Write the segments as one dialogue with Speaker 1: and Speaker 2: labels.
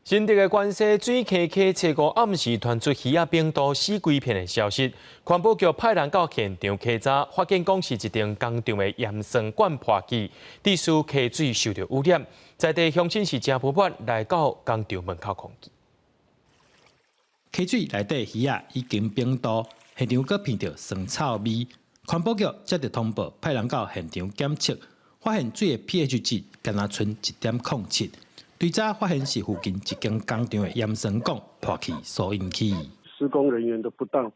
Speaker 1: 新竹的关西水溪溪车库暗时传出鱼仔冰岛死几片的消息，环保局派人到现场勘查，发现讲是一顶工厂的盐酸管破去，致使溪水受到污染。在地乡亲是真不满，来到工厂门口抗议。
Speaker 2: 溪水内底鱼仔已经冰冻，现场阁闻到酸臭味。环保局接到通报，派人到现场检测，发现水的 pH 值敢若剩1.07。对查发现是附近一间工厂的盐酸管破气所引起。
Speaker 3: 施工人员的不当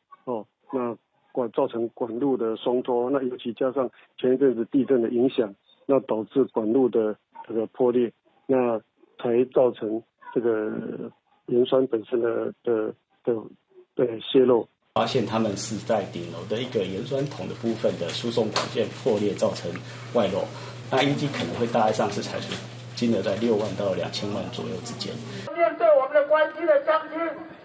Speaker 3: 那造成管路的松脱，那尤其加上前一阵子地震的影响，那导致管路的这个破裂，那才造成这个盐酸本身的泄漏。
Speaker 4: 发现他们是在顶楼的一个盐酸桶的部分的输送管线破裂，造成外漏。那预计可能会大概上市采取金额在6万到2000万左右之间。
Speaker 5: 面对我们的关心的乡亲，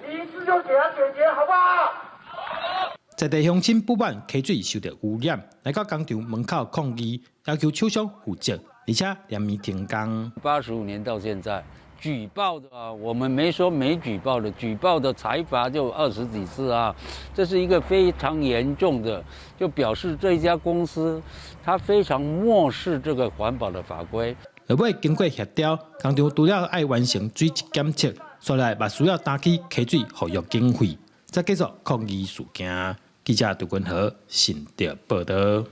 Speaker 5: 你一次就给他解决，好不好？
Speaker 2: 在地乡亲不满溪水受到污染，来到工厂门口抗议，要求厂商负责，而且连面停工。
Speaker 6: 85年到现在，举报的我们没说没举报的，举报的裁罚就20几次啊，这是一个非常严重的，就表示这一家公司它非常漠视这个环保的法规。
Speaker 2: 落尾经过协调，工厂除了爱完成水质检测，所来也需要打起溪水复育经费，再继续抗议事件。记者杜君和新竹报道。